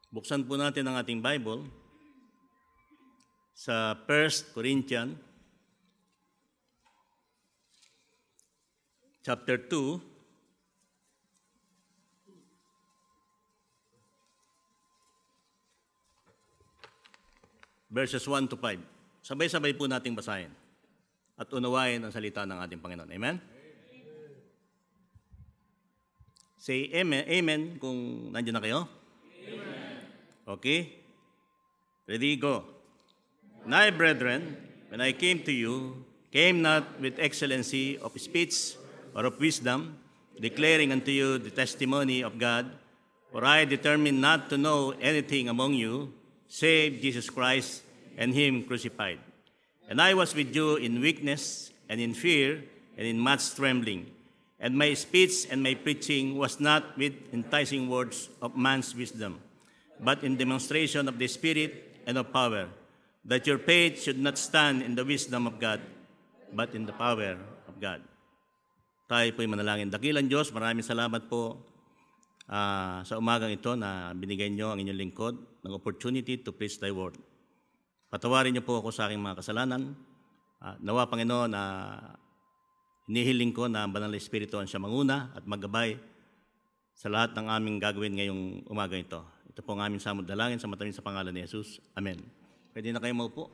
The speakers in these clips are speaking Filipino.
Buksan po natin ang ating Bible sa 1 Corinthians chapter 2, verses 1 to 5. Sabay-sabay po nating basahin at unawain ang salita ng ating Panginoon. Amen? Say amen, amen kung nandiyan na kayo. Amen. Okay? Ready, go. Now, brethren, when I came to you, came not with excellency of speech or of wisdom, declaring unto you the testimony of God, for I determined not to know anything among you, save Jesus Christ and Him crucified. And I was with you in weakness and in fear and in much trembling. And my speech and my preaching was not with enticing words of man's wisdom, but in demonstration of the Spirit and of power, that your faith should not stand in the wisdom of God, but in the power of God. Tayo po'y manalangin. Dakilang Diyos, maraming salamat po sa umagang ito na binigay niyo ang inyong lingkod ng opportunity to preach Thy word. Patawarin niyo po ako sa aking mga kasalanan. Nawa, Panginoon, na inihiling ko na ang Banal na Espiritu ang siya manguna at maggabay sa lahat ng aming gagawin ngayong umaga ito. Ito po ang aming samod dalangin sa matamin sa pangalan ni Jesus. Amen. Pwede na kayo maupo.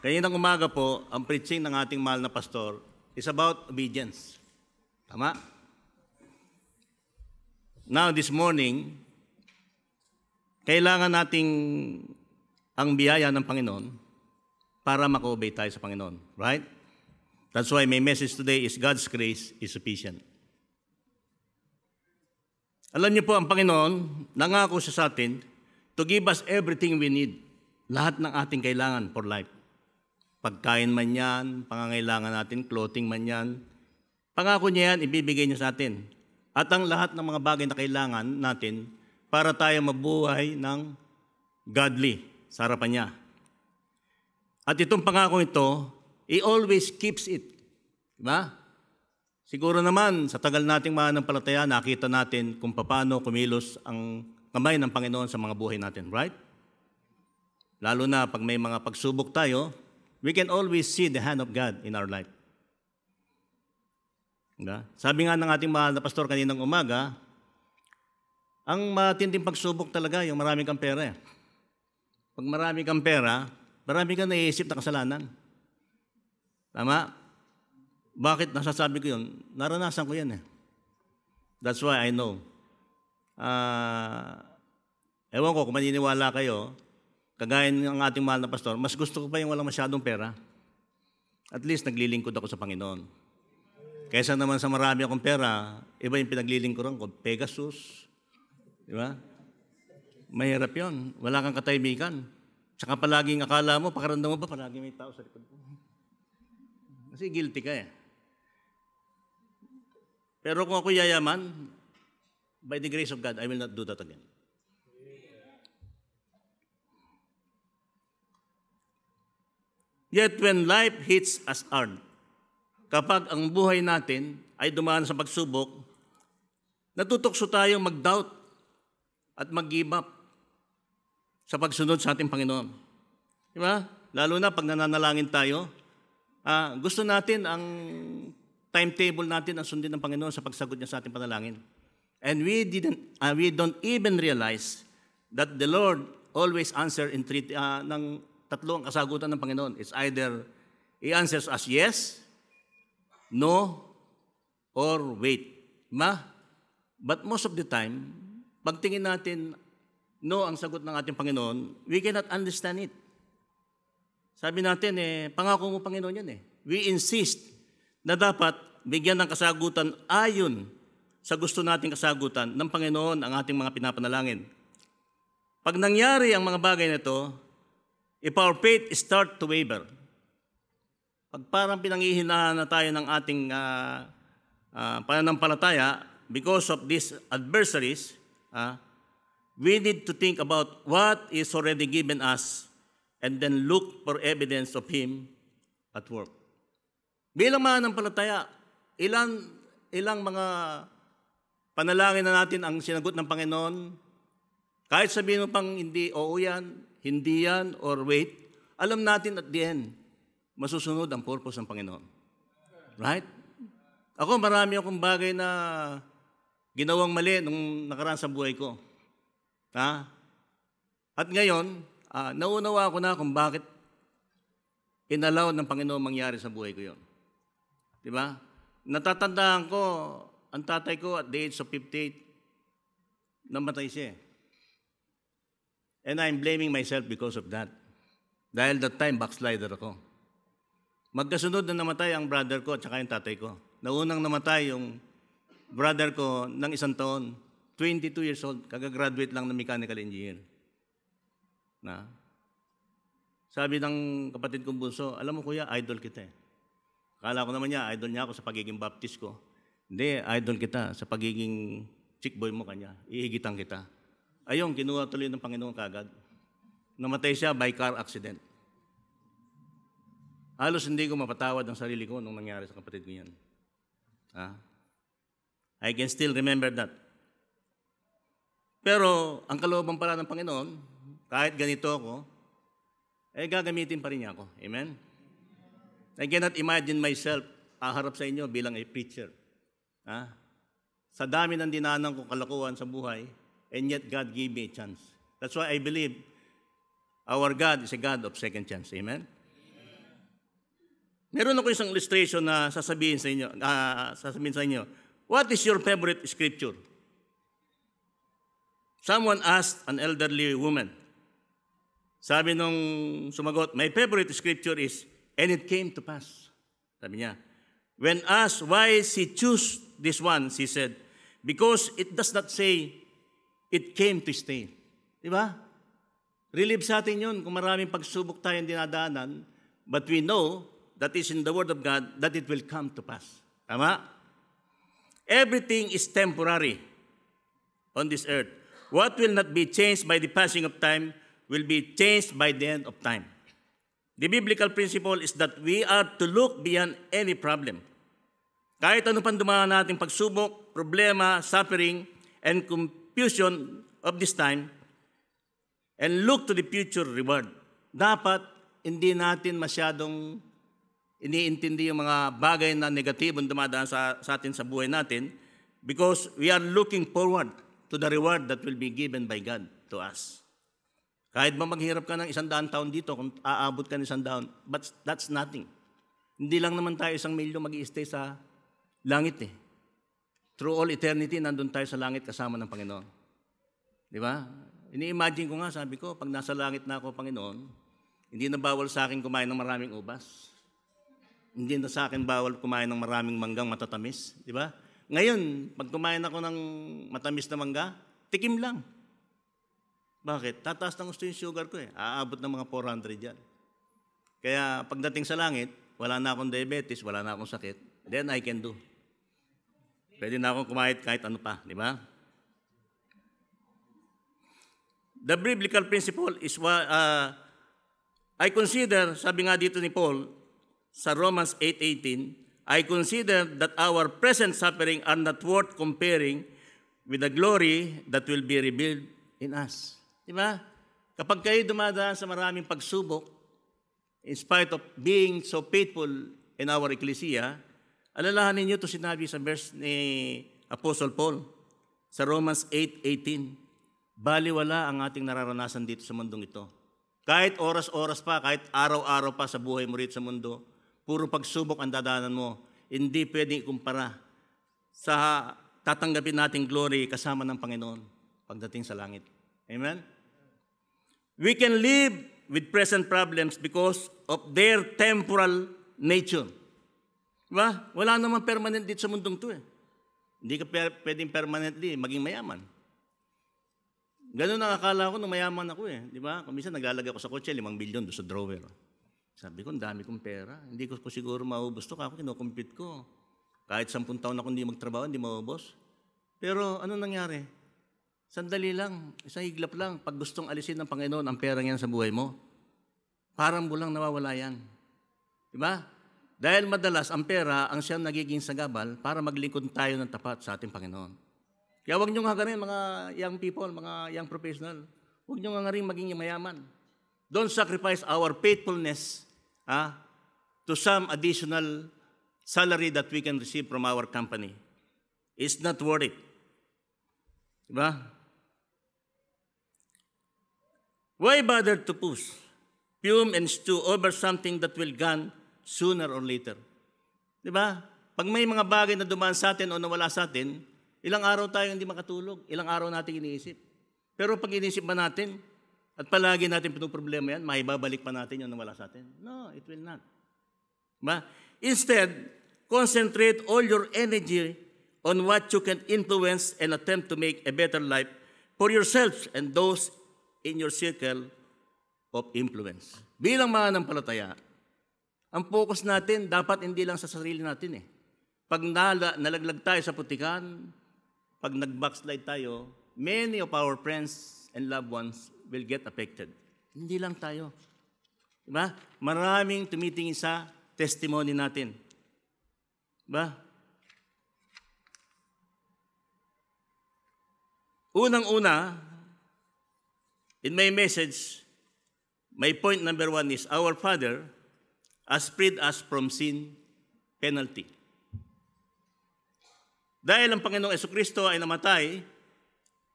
Kaninang umaga po, ang preaching ng ating mahal na pastor is about obedience. Tama? Now, this morning, kailangan nating ang biyaya ng Panginoon para maka-obey tayo sa Panginoon. Right? That's why my message today is God's grace is sufficient. Alam niyo po, ang Panginoon, nangako siya sa atin to give us everything we need. Lahat ng ating kailangan for life. Pagkain man yan, pangangailangan natin, clothing man yan. Pangako niya yan, ibibigay niya sa atin. At ang lahat ng mga bagay na kailangan natin para tayo mabuhay ng godly sa harapan niya. At itong pangako ito, He always keeps it. Diba? Siguro naman, sa tagal nating mananampalataya, nakita natin kung paano kumilos ang kamay ng Panginoon sa mga buhay natin. Right? Lalo na pag may mga pagsubok tayo, we can always see the hand of God in our life. Diba? Sabi nga ng ating mahal na pastor kaninang umaga, ang matinding pagsubok talaga yung marami kang pera. Pag marami kang pera, marami kang naiisip na kasalanan. Tama? Bakit nasasabi ko yun? Naranasan ko yan . That's why I know. Ewan ko kung maniniwala kayo, kagaya ng ating mahal na pastor, mas gusto ko pa yung walang masyadong pera. At least naglilingkod ako sa Panginoon. Kaysa naman sa marami akong pera, iba yung pinaglilingkuran ko, Pegasus. Di ba? Mahirap yun. Wala kang katahimikan. Tsaka palaging akala mo, pakaramdam mo ba, palaging may tao sa likod mo. Kasi guilty ka . Pero kung ako yayaman, by the grace of God, I will not do that again. Yet when life hits us hard, kapag ang buhay natin ay dumaan sa pagsubok, natutokso tayong mag-doubt at mag-give up sa pagsunod sa ating Panginoon. Di ba? Lalo na pag nananalangin tayo, gusto natin ang timetable natin ang sundin ng Panginoon sa pagsagot niya sa ating panalangin. And we don't even realize that the Lord always answer in ng tatlong kasagutan ng Panginoon. It's either He answers us yes, no, or wait. But most of the time, pagtingin natin no ang sagot ng ating Panginoon, we cannot understand it. Sabi natin, pangako mo Panginoon yan . We insist na dapat bigyan ng kasagutan ayon sa gusto nating kasagutan ng Panginoon ang ating mga pinapanalangin. Pag nangyari ang mga bagay na ito, if our faith start to waver, pag parang pinanghihinaan na tayo ng ating pananampalataya because of these adversaries, we need to think about what is already given us and then look for evidence of Him at work. Bilang mananampalataya, ilang mga panalangin na natin ang sinagot ng Panginoon Kahit sabihin mo pang hindi, oo yan, hindi yan, or wait, alam natin at the end, masusunod ang purpose ng Panginoon. Right? Ako, marami akong bagay na ginawang mali nung nakaraan sa buhay ko. Ha? At ngayon, naunawa ko na kung bakit inalaw ng Panginoon mangyari sa buhay ko yon. Di ba? Natatandaan ko, ang tatay ko at the age of 58, namatay siya. And I'm blaming myself because of that. Dahil that time, backslider ako. Magkasunod na namatay ang brother ko at saka yung tatay ko. Naunang namatay yung brother ko ng 1 taon, 22 years old, kagagraduate lang ng mechanical engineer. Na? Sabi ng kapatid kong bunso, alam mo kuya, idol kita eh. Akala ko naman niya, idol niya ako sa pagiging baptist ko. Hindi, idol kita sa pagiging chick boy mo kanya. Iigitan kita. Ayun, kinuha tuloy ng Panginoon kagad. Namatay siya by car accident. Halos hindi ko mapatawad ang sarili ko nung nangyari sa kapatid ko yan. I can still remember that. Pero ang kalooban pala ng Panginoon, kahit ganito ako, gagamitin pa rin niya ako. Amen? I cannot imagine myself haharap sa inyo bilang a preacher. Sa dami ng dinanan ko kalakuan sa buhay, and yet God gave me a chance. That's why I believe our God is a God of second chance. Amen? Meron ako isang illustration na sasabihin sa inyo. What is your favorite scripture? Someone asked an elderly woman. Sabi nung sumagot, my favorite scripture is, and it came to pass. Sabi niya, when asked why she chose this one, she said, because it does not say, it came to stay. Di ba? Relieve sa atin yun kung maraming pagsubok tayong dinadaanan, but we know that is in the Word of God that it will come to pass. Tama? Everything is temporary on this earth. What will not be changed by the passing of time will be changed by the end of time. The biblical principle is that we are to look beyond any problem. Kahit ano pang dumaan nating pagsubok, problema, suffering, and confusion of this time, and look to the future reward. Dapat hindi natin masyadong iniintindi yung mga bagay na negatibong dumadaan sa atin sa buhay natin because we are looking forward to the reward that will be given by God to us. Kahit ba maghirap ka ng 100 taon dito, kung aabot ka ng 100, but that's nothing. Hindi lang naman tayo 1 milyon mag-i-stay sa langit eh. Through all eternity, nandun tayo sa langit kasama ng Panginoon. Di ba? Ini-imagine ko nga, sabi ko, pag nasa langit na ako, Panginoon, hindi na bawal sa akin kumain ng maraming ubas. Hindi na sa akin bawal kumain ng maraming manggang matatamis. Di ba? Ngayon, pag kumain ako ng matamis na mangga, tikim lang. Bakit? Tataas ng gusto yung sugar ko eh. Aabot ng mga 400 yan. Kaya pagdating sa langit, wala na akong diabetes, wala na akong sakit, then I can do. Pwede na akong kumain kahit ano pa. Di ba? The biblical principle is I consider, sabi nga dito ni Paul, sa Romans 8:18, I consider that our present suffering are not worth comparing with the glory that will be revealed in us. Diba? Kapag kayo dumadaan sa maraming pagsubok, in spite of being so faithful in our ecclesia, alalahanin niyo ito sinabi sa verse ni Apostle Paul sa Romans 8:18. Baliwala ang ating nararanasan dito sa mundong ito. Kahit oras-oras pa, kahit araw-araw pa sa buhay mo rito sa mundo, puro pagsubok ang dadaanan mo, hindi pwedeng ikumpara sa tatanggapin nating glory kasama ng Panginoon pagdating sa langit. Amen? We can live with present problems because of their temporal nature. Diba? Wala naman permanent dito sa mundong to eh. Hindi ka pwedeng permanently maging mayaman. Ganun ang akala ko nung mayaman ako eh. Diba? Kung minsan naglalagay ako sa kotse, 5 bilyon doon sa drawer. Sabi ko, ang dami kong pera. Hindi ko siguro maubos to. Ako kinukumpit ko. Kahit 10 taon ako hindi magtrabaho, hindi maubos. Pero ano nangyari? Sandali lang, isang iglap lang. Pag gustong alisin ng Panginoon ang pera niyan sa buhay mo, parang bulang nawawala yan. Diba? Dahil madalas ang pera ang siyang nagiging sagabal para maglingkod tayo ng tapat sa ating Panginoon. Kaya huwag nyo nga rin mga young people, mga young professional. Huwag nyo nga rin maging mayaman. Don't sacrifice our faithfulness to some additional salary that we can receive from our company. It's not worth it. Diba? Why bother to push, fume, and stew over something that will gone sooner or later? Diba? Pag may mga bagay na dumaan sa atin o nawala sa atin, ilang araw tayo hindi makatulog, ilang araw natin iniisip. Pero pag iniisip ba natin, at palagi natin pinoproblema yan, maibabalik pa natin yung nawala sa atin? No, it will not. Diba? Instead, concentrate all your energy on what you can influence and attempt to make a better life for yourselves and those in your circle of influence. Bilang mananampalataya, ang focus natin dapat hindi lang sa sarili natin. Pag nalaglag tayo sa putikan, pag nag-backslide tayo, many of our friends and loved ones will get affected. Hindi lang tayo. Diba? Maraming tumitingin sa testimony natin. Diba? Unang-una, in my message, my point number 1 is, our Father has freed us from sin penalty. Dahil ang Panginoong Jesucristo ay namatay,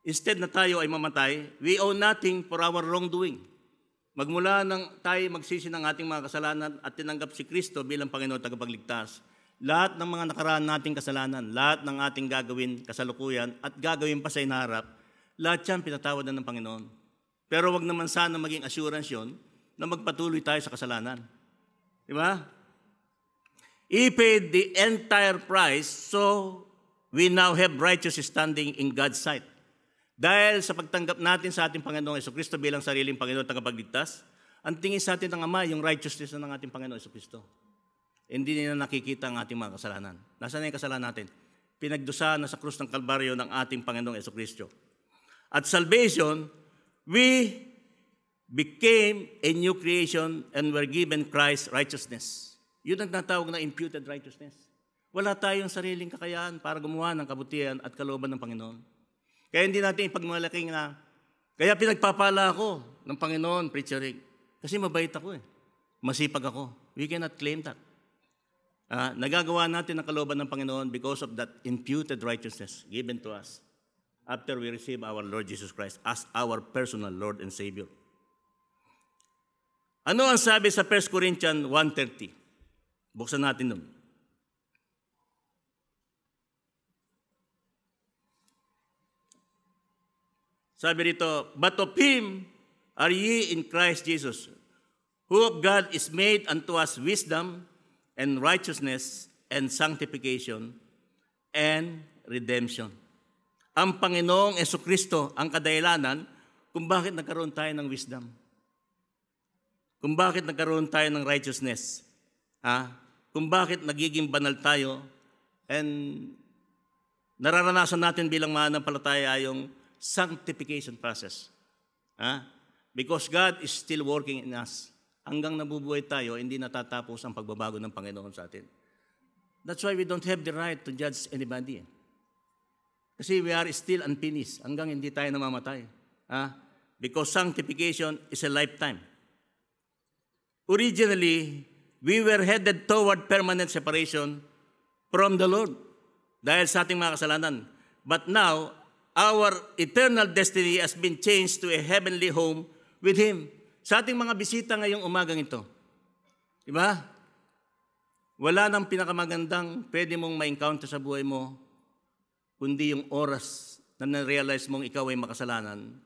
instead na tayo ay mamatay, we owe nothing for our wrongdoing. Magmula nang tayo magsisi ng ating mga kasalanan at tinanggap si Kristo bilang Panginoon tagapagligtas, lahat ng mga nakaraan nating kasalanan, lahat ng ating gagawin kasalukuyan at gagawin pa sa inaharap, lahat yan pinatawad na ng Panginoon. Pero wag naman sana maging assurance yun na magpatuloy tayo sa kasalanan. Di ba? He paid the entire price, so we now have righteous standing in God's sight. Dahil sa pagtanggap natin sa ating Panginoong Jesucristo bilang sariling Panginoon at tagapagligtas, ang tingin sa atin ng Ama, yung righteousness ng ating Panginoong Jesucristo. Hindi nila nakikita ang ating mga kasalanan. Nasaan na yung kasalanan natin? Pinagdusahan na sa krus ng Kalbaryo ng ating Panginoong Jesucristo. At salvation, we became a new creation and were given Christ's righteousness. Yun ang natawag na imputed righteousness. Wala tayong sariling kakayahan para gumawa ng kabutihan at kalooban ng Panginoon. Kaya hindi natin ipagmalaking na, kaya pinagpapala ako ng Panginoon, Preacher Rick, kasi mabait ako masipag ako. We cannot claim that. Nagagawa natin ang kalooban ng Panginoon because of that imputed righteousness given to us after we receive our Lord Jesus Christ as our personal Lord and Savior. Ano ang sabi sa 1 Corinthians 1:30? Buksan natin nun. Sabi rito, but of Him are ye in Christ Jesus, who of God is made unto us wisdom and righteousness and sanctification and redemption. Ang Panginoong Jesucristo ang kadahilanan kung bakit nagkaroon tayo ng wisdom. Kung bakit nagkaroon tayo ng righteousness. Kung bakit nagiging banal tayo and nararanasan natin bilang mananampalataya yung sanctification process. Because God is still working in us. Hanggang nabubuhay tayo, hindi natatapos ang pagbabago ng Panginoon sa atin. That's why we don't have the right to judge anybody. Kasi we are still unfinished hanggang hindi tayo namamatay. Because sanctification is a lifetime. Originally, we were headed toward permanent separation from the Lord dahil sa ating mga kasalanan. But now, our eternal destiny has been changed to a heavenly home with Him. Sa ating mga bisita ngayong umagang ito, diba? Wala nang pinakamagandang pwede mong ma-encounter sa buhay mo, kundi yung oras na na-realize mong ikaw ay makasalanan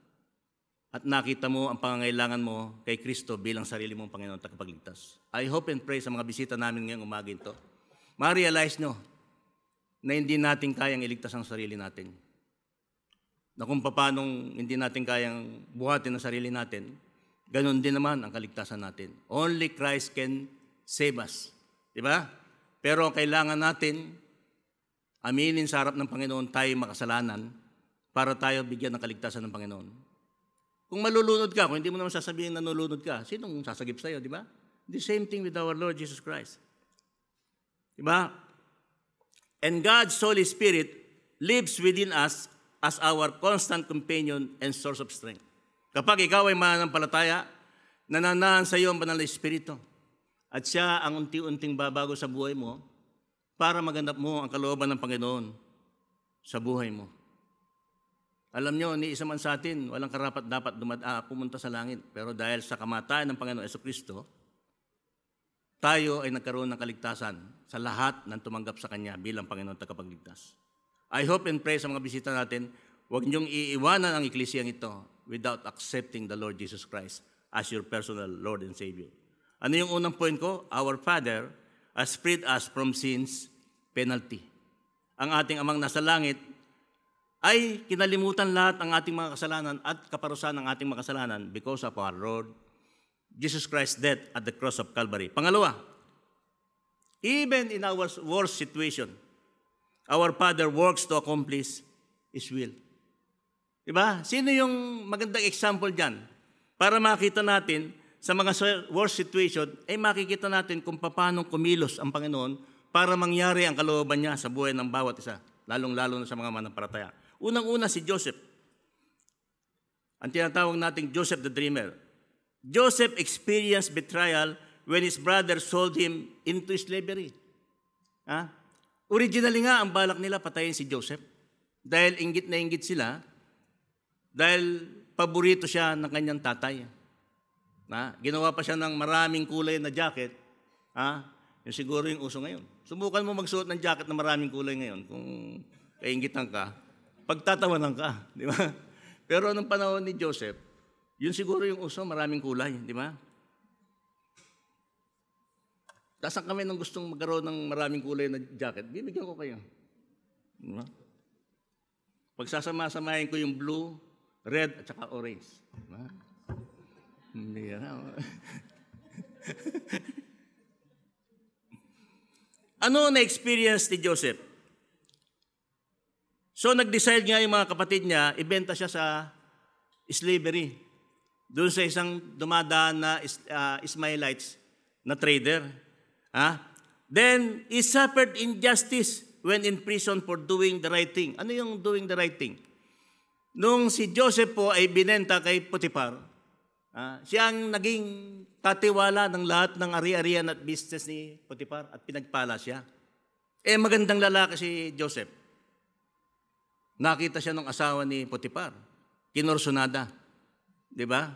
at nakita mo ang pangangailangan mo kay Kristo bilang sarili mong Panginoon at tagapagligtas. I hope and pray sa mga bisita namin ngayong umaga ito, ma-realize nyo na hindi natin kayang iligtas ang sarili natin. Na kung paano hindi natin kayang buhatin ang sarili natin, ganon din naman ang kaligtasan natin. Only Christ can save us. Diba? Pero kailangan natin aminin sa harap ng Panginoon tayo makasalanan para tayo bigyan ng kaligtasan ng Panginoon. Kung malulunod ka, kung hindi mo naman sasabihin na nalulunod ka, sinong sasagip sa'yo, di ba? The same thing with our Lord Jesus Christ. Di ba? And God's Holy Spirit lives within us as our constant companion and source of strength. Kapag ikaw ay mananampalataya, nananahan sa iyo ang Banal na Espiritu at siya ang unti-unting babago sa buhay mo para maganap mo ang kalooban ng Panginoon sa buhay mo. Alam nyo, ni isa man sa atin, walang karapat dapat pumunta sa langit. Pero dahil sa kamatayan ng Panginoon Jesucristo, tayo ay nagkaroon ng kaligtasan sa lahat ng tumanggap sa Kanya bilang Panginoon tagapagligtas. I hope and pray sa mga bisita natin, huwag niyong iiwanan ang eklesyang ito without accepting the Lord Jesus Christ as your personal Lord and Savior. Ano yung unang point ko? Our Father has freed us from sin's penalty. Ang ating Amang nasa langit ay kinalimutan lahat ng ating mga kasalanan at kaparusahan ng ating mga kasalanan because of our Lord Jesus Christ's death at the cross of Calvary. Pangalawa, even in our worst situation, our Father works to accomplish His will. Diba? Sino yung magandang example dyan? Para makita natin sa mga worst situation, ay makikita natin kung paano kumilos ang Panginoon para mangyari ang kalooban niya sa buhay ng bawat isa, lalong-lalo na sa mga manampalataya. Unang-una si Joseph. Ang tinatawag nating Joseph the Dreamer. Joseph experienced betrayal when his brother sold him into slavery. Originally nga, ang balak nila patayin si Joseph. Dahil inggit na inggit sila, dahil paborito siya ng kanyang tatay. Ginawa pa siya ng maraming kulay na jacket. Yung siguro yung uso ngayon. Subukan mo magsuot ng jacket na maraming kulay ngayon kung kainggitan ka. Pagtatawanan ka, di ba? Pero anong panahon ni Joseph, yun siguro yung uso, maraming kulay, di ba? Tasan kami nang gustong magkaroon ng maraming kulay na jacket, bibigyan ko kayo. Di ba? Pagsasama-samahin ko yung blue, red, at saka orange. Di ba? Hindi yan. Ano na-experience ni Joseph? So nag-decide nga yung mga kapatid niya, ibenta siya sa slavery. Doon sa isang dumadaan na Ismailites na trader. Then, he suffered injustice when in prison for doing the right thing. Ano yung doing the right thing? Nung si Joseph po ay binenta kay Potiphar, siya ang naging katiwala ng lahat ng ari-arian at business ni Potiphar at pinagpala siya. Magandang lalaki si Joseph. Nakita siya ng asawa ni Potiphar. Kinorsunada. Di ba?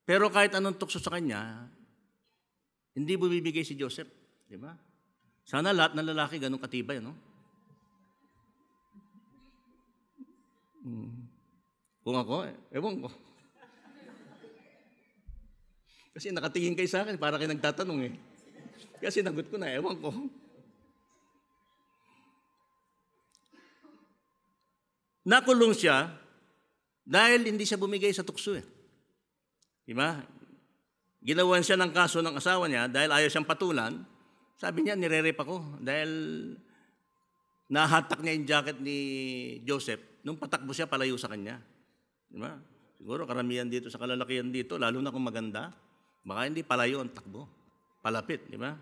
Pero kahit anong tukso sa kanya, hindi bumibigay si Joseph. Di ba? Sana lahat ng lalaki ganun katibay, no? Kung ako, ewan ko. Kasi nakatingin kayo sa akin, para kayo nagtatanong eh. Kasi nagot ko na, ewan ko. Nakulong siya dahil hindi siya bumigay sa tukso eh. Diba? Ginawan siya ng kaso ng asawa niya dahil ayaw siyang patulan. Sabi niya, nire-rape ako dahil nahatak niya yung jacket ni Joseph. Nung patakbo siya, palayo sa kanya. Diba? Siguro karamihan dito sa kalalakihan dito, lalo na kung maganda, baka hindi palayo ang takbo. Palapit, di ba?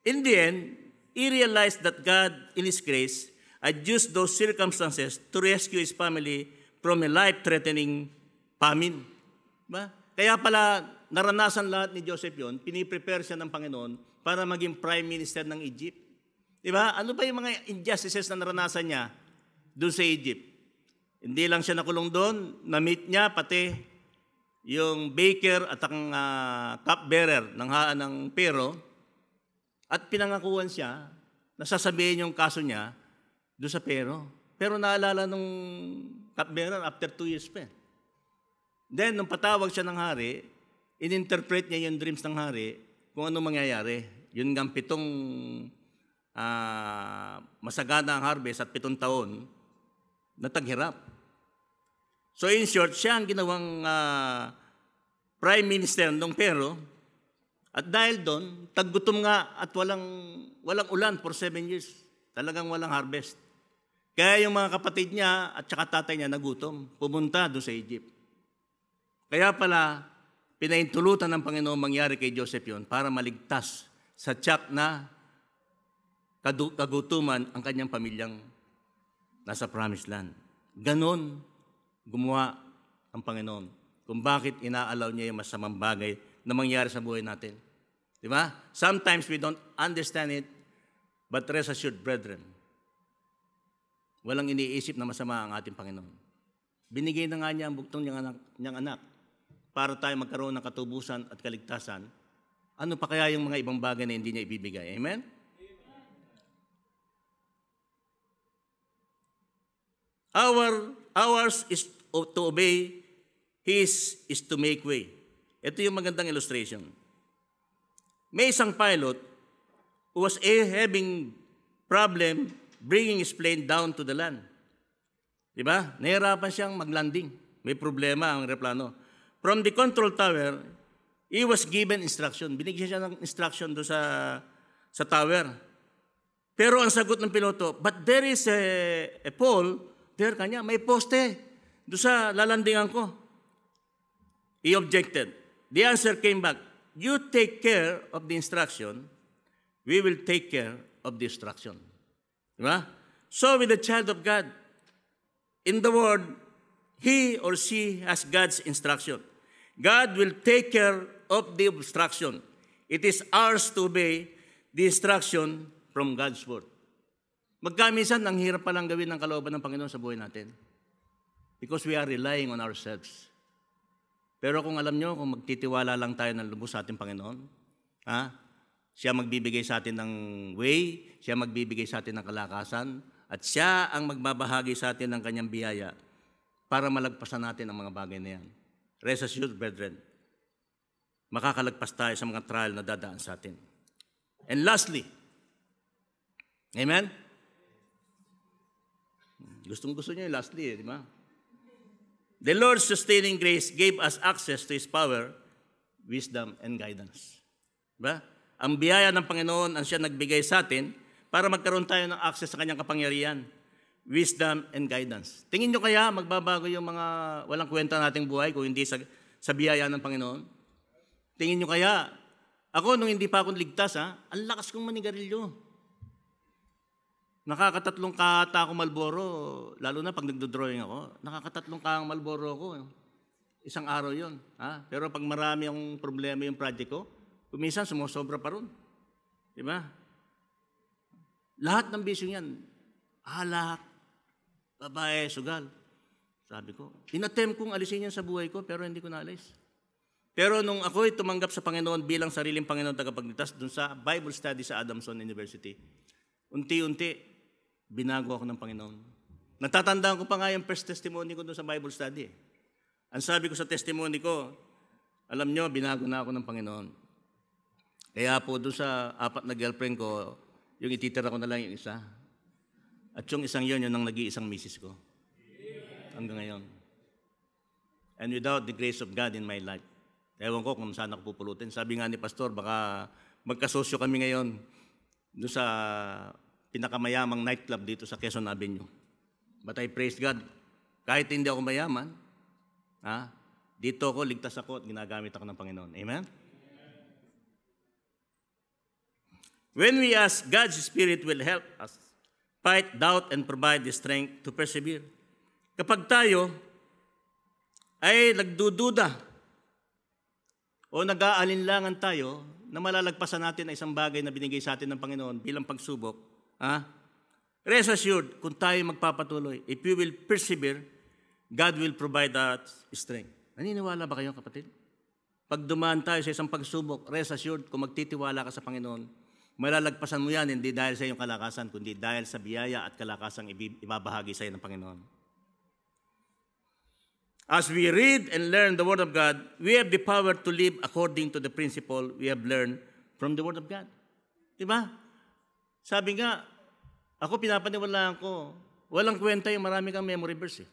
In the end, he realized that God, in His grace, had used those circumstances to rescue his family from a life-threatening famine. Diba? Kaya pala, naranasan lahat ni Joseph yon, piniprepare siya ng Panginoon para maging Prime Minister ng Egypt. Diba? Ano ba yung mga injustices na naranasan niya doon sa Egypt? Hindi lang siya nakulong doon, na-meet niya pati yung baker at ang cupbearer ng Pero at pinangakuan siya na sasabihin yung kaso niya doon sa Pero naalala nung cupbearer after 2 years pa. Then, nung patawag siya ng hari, in-interpret niya yung dreams ng hari kung ano mangyayari. Yun nga 7 masagana ang harvest at 7 taon na taghirap. So in short, siya ang ginawang prime minister ng Pero. At dahil doon, taggutom nga at walang ulan for 7 years. Talagang walang harvest. Kaya yung mga kapatid niya at saka tatay niya nagutom, pumunta doon sa Egypt. Kaya pala, pinaintulutan ng Panginoon mangyari kay Joseph yon para maligtas sa tiyak na kagutuman ang kanyang pamilyang nasa promised land. Ganon gumawa ang Panginoon kung bakit inaalaw niya yung masamang bagay na mangyari sa buhay natin. Di ba? Sometimes we don't understand it, but rest assured, brethren, walang iniisip na masama ang ating Panginoon. Binigay na nga niya ang buktong niyang anak para tayo magkaroon ng katubusan at kaligtasan. Ano pa kaya yung mga ibang bagay na hindi niya ibibigay? Amen? Ours is to obey, His is to make way. Ito yung magandang illustration. May isang pilot who was having problem bringing his plane down to the land. Diba? Nahirapan siyang maglanding. May problema ang aeroplano. From the control tower, he was given instruction. Binigyan siya ng instruction doon sa tower. Pero ang sagot ng piloto, but there is a pole, there kanya, may poste doon sa lalandingan ko. He objected. The answer came back, you take care of the instruction, we will take care of the instruction. Diba? So with the child of God, in the Word, he or she has God's instruction. God will take care of the instruction. It is ours to obey the instruction from God's Word. Magkamisan, ang hirap palang gawin ng kalooban ng Panginoon sa buhay natin. Because we are relying on ourselves. Pero kung alam nyo, kung magtitiwala lang tayo ng lubos sa ating Panginoon, siya magbibigay sa atin ng way, siya magbibigay sa atin ng kalakasan, at siya ang magbabahagi sa atin ng kanyang biyaya para malagpasan natin ang mga bagay na yan. Rest assured, brethren, makakalagpas tayo sa mga trial na dadaan sa atin. And lastly, amen? Gustong-gusto niya yung lastly, di ba? The Lord's sustaining grace gave us access to His power, wisdom, and guidance. Diba? Ang biyaya ng Panginoon ang siya nagbigay sa atin para magkaroon tayo ng access sa kanyang kapangyarihan, wisdom, and guidance. Tingin nyo kaya magbabago yung mga walang kwenta nating buhay kung hindi sa biyaya ng Panginoon? Tingin nyo kaya, ako nung hindi pa ako ligtas, ang lakas kong manigarilyo. Nakakatatlong kata ako Marlboro, lalo na pag nagdo-drawing ako, nakakatatlong kahang Marlboro ako. Isang araw yon. Pero pag marami ang problema yung project ko, kuminsan sumusobra pa ron. Diba? Lahat ng bisyo yan, alak, babae, sugal. Sabi ko, inatem kong alisin yan sa buhay ko, pero hindi ko naalis. Pero nung ako'y tumanggap sa Panginoon bilang sariling Panginoon tagapagligtas dun sa Bible study sa Adamson University, unti-unti, binago ako ng Panginoon. Natatandaan ko pa nga yung first testimony ko doon sa Bible study. Ang sabi ko sa testimony ko, alam nyo, binago na ako ng Panginoon. Kaya po doon sa 4 na girlfriend ko, yung ititira ko na lang yung isa. At yung isang yun ang nag-iisang misis ko. Hanggang ngayon. And without the grace of God in my life, ewan ko kung saan ako pupulutin. Sabi nga ni Pastor, baka magkasosyo kami ngayon doon sa pinakamayamang nightclub dito sa Quezon Avenue. But I praise God. Kahit hindi ako mayaman, dito ako, ligtas ako at ginagamit ako ng Panginoon. Amen? When we ask, God's Spirit will help us fight doubt and provide the strength to persevere. Kapag tayo ay nagdududa o nag-aalinlangan tayo na malalagpasan natin ang isang bagay na binigay sa atin ng Panginoon bilang pagsubok, rest assured, kung tayo magpapatuloy, if we will persevere, God will provide us strength. Naniniwala ba kayo, kapatid? Pag dumaan tayo sa isang pagsubok, rest assured, kung magtitiwala ka sa Panginoon, malalagpasan mo yan, hindi dahil sa iyong kalakasan, kundi dahil sa biyaya at kalakasang ibabahagi sa iyo ng Panginoon. As we read and learn the Word of God, we have the power to live according to the principle we have learned from the Word of God. Diba? Sabi nga, ako pinapaniwalaan ko, walang kwenta yung marami kang memory verse.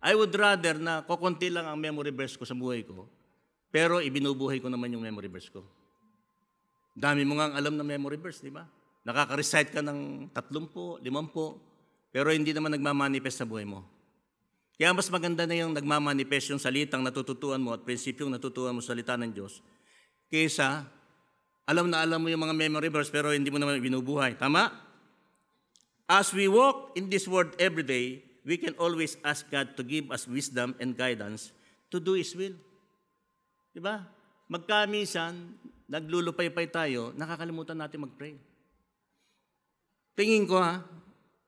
I would rather na kukunti lang ang memory verse ko sa buhay ko, pero ibinubuhay ko naman yung memory verse ko. Dami mo nga alam na memory verse, di ba? Nakaka-recite ka ng 30, 50, pero hindi naman nagmamanifest sa buhay mo. Kaya mas maganda na yung nagmamanifest yung salitang natututuan mo at prinsipyong natutuan mo sa salita ng Diyos, kaysa alam na alam mo yung mga memory verse pero hindi mo naman binubuhay. Tama? As we walk in this world every day, we can always ask God to give us wisdom and guidance to do His will. Diba? Magkamisan, naglulupay-pay tayo, nakakalimutan natin mag-pray. Tingin ko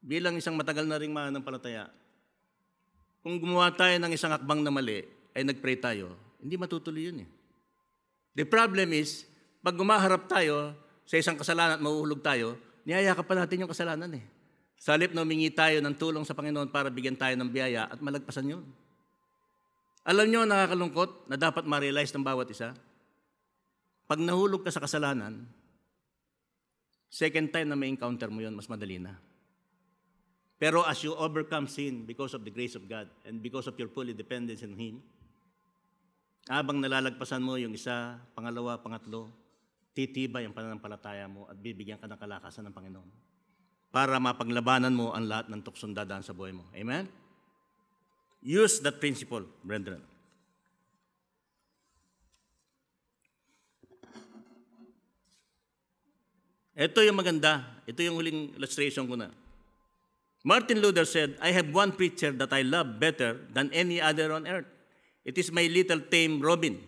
bilang isang matagal na ring mananampalataya, kung gumawa tayo ng isang akbang na mali, ay nag-pray tayo, hindi matutuloy yun eh. The problem is, pag gumaharap tayo sa isang kasalanan at mahuhulog tayo, niyayakap pa natin yung kasalanan eh. Sa halip na humingi tayo ng tulong sa Panginoon para bigyan tayo ng biyaya at malagpasan yun. Alam nyo, nakakalungkot na dapat ma-realize ng bawat isa. Pag nahulog ka sa kasalanan, second time na may encounter mo yun, mas madali na. Pero as you overcome sin because of the grace of God and because of your fully dependence on Him, habang nalalagpasan mo yung isa, pangalawa, pangatlo, titibay ang pananampalataya mo at bibigyan ka ng kalakasan ng Panginoon para mapaglabanan mo ang lahat ng tuksong dadaan sa buhay mo. Amen? Use that principle, brethren. Ito yung maganda. Ito yung huling illustration ko na. Martin Luther said, I have one preacher that I love better than any other on earth. It is my little tame Robin,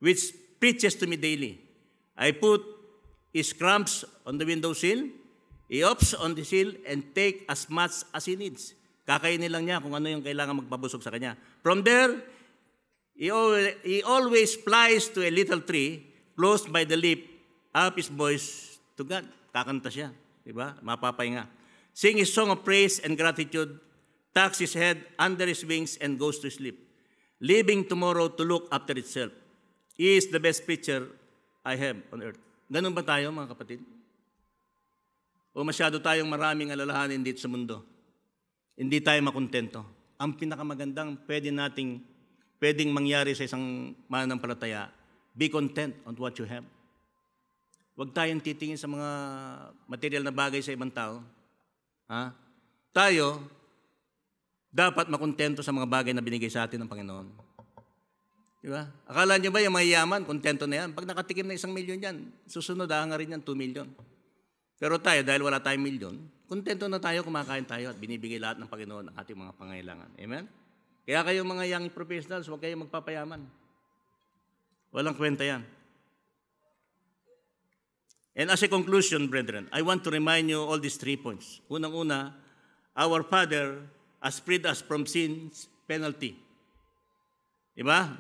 which preaches to me daily. I put his crumbs on the windowsill, he hops on the sill and take as much as he needs. Kakainin lang niya kung ano yung kailangan magpabusog sa kanya. From there, he always flies to a little tree, close by the lip, up his voice to God. Kakanta siya, di ba? Mapapahinga. Sing his song of praise and gratitude, tucks his head under his wings and goes to sleep, leaving tomorrow to look after itself. He is the best preacher I have on earth. Ganun ba tayo, mga kapatid? O masyado tayong maraming alalahanin dito sa mundo? Hindi tayo makontento. Ang pinakamagandang pwedeng mangyari sa isang mananampalataya, be content on what you have. Huwag tayong titingin sa mga material na bagay sa ibang tao. Tayo, dapat makontento sa mga bagay na binigay sa atin ng Panginoon. Diba? Akala niyo ba yung mayayaman, kontento na yan? Pag nakatikim na 1 milyon yan, susunod nga rin yan, 2 million. Pero tayo, dahil wala tayong milyon, kontento na tayo, kumakain tayo at binibigay lahat ng Panginoon ang ating mga pangailangan. Amen? Kaya kayong mga young professionals, huwag kayong magpapayaman. Walang kwenta yan. And as a conclusion, brethren, I want to remind you all these 3 points. Unang-una, our Father has freed us from sin's penalty. Diba?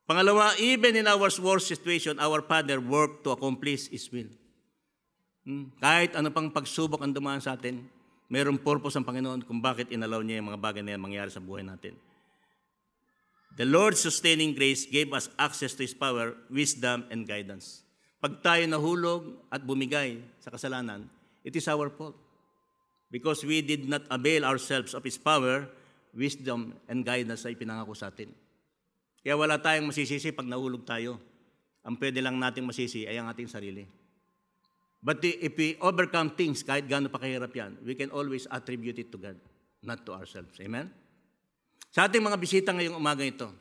Pangalawa, even in our worst situation, our Father worked to accomplish His will. Kahit ano pang pagsubok ang dumaan sa atin, mayroong purpose ang Panginoon kung bakit inalaw niya yung mga bagay na yan mangyari sa buhay natin. The Lord's sustaining grace gave us access to His power, wisdom, and guidance. Pag tayo nahulog at bumigay sa kasalanan, it is our fault. Because we did not avail ourselves of His power, wisdom, and guidance na ipinangako sa atin. Kaya wala tayong masisisi pag nahulog tayo. Ang pwede lang nating masisi ay ang ating sarili. But if we overcome things, kahit gaano pa kahirap yan, we can always attribute it to God, not to ourselves. Amen? Sa ating mga bisita ngayong umaga ito,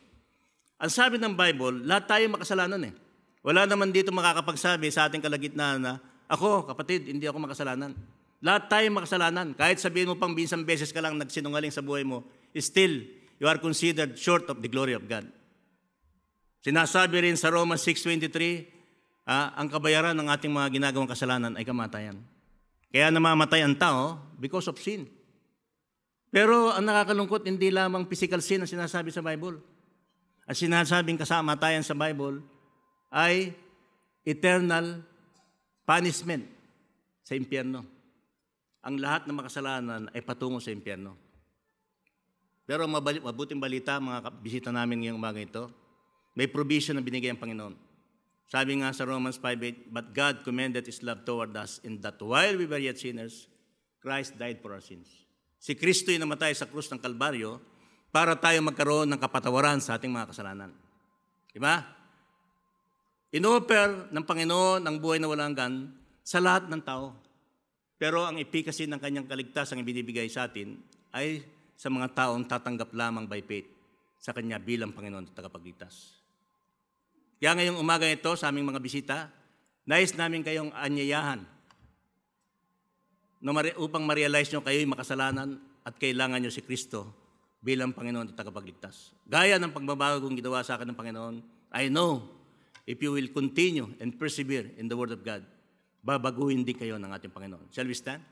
ang sabi ng Bible, lahat tayo makasalanan eh. Wala naman dito makakapagsabi sa ating kalagitnaan na, ako, kapatid, hindi ako makasalanan. Lahat tayo makasalanan. Kahit sabihin mo pang binsang beses ka lang nagsinungaling sa buhay mo, still, you are considered short of the glory of God. Sinasabi rin sa Romans 6:23, ang kabayaran ng ating mga ginagawang kasalanan ay kamatayan. Kaya namamatay ang tao because of sin. Pero ang nakakalungkot, hindi lamang physical sin ang sinasabi sa Bible. Ang sinasabing kasamatayan sa Bible ay eternal punishment sa impyerno. Ang lahat ng makasalanan ay patungo sa impyerno. Pero mabuting balita, mga bisita namin ngayong umaga ito, may provision na binigay ang Panginoon. Sabi nga sa Romans 5:8, but God commended His love toward us in that while we were yet sinners, Christ died for our sins. Si Kristo ay namatay sa krus ng Kalbaryo para tayo magkaroon ng kapatawaran sa ating mga kasalanan. Diba? Inoffer ng Panginoon ang buhay na walang hanggan sa lahat ng tao. Pero ang efficacy ng kanyang kaligtasan ang binibigay sa atin ay sa mga taong tatanggap lamang by faith sa Kanya bilang Panginoon at tagapagligtas. Kaya ngayong umaga ito sa aming mga bisita, nais namin kayong anyayahan upang ma-realize nyo kayo'y makasalanan at kailangan nyo si Kristo bilang Panginoon at tagapagligtas. Gaya ng pagbabago kong ginawa sa akin ng Panginoon, I know if you will continue and persevere in the Word of God, babaguhin din kayo ng ating Panginoon. Shall we stand?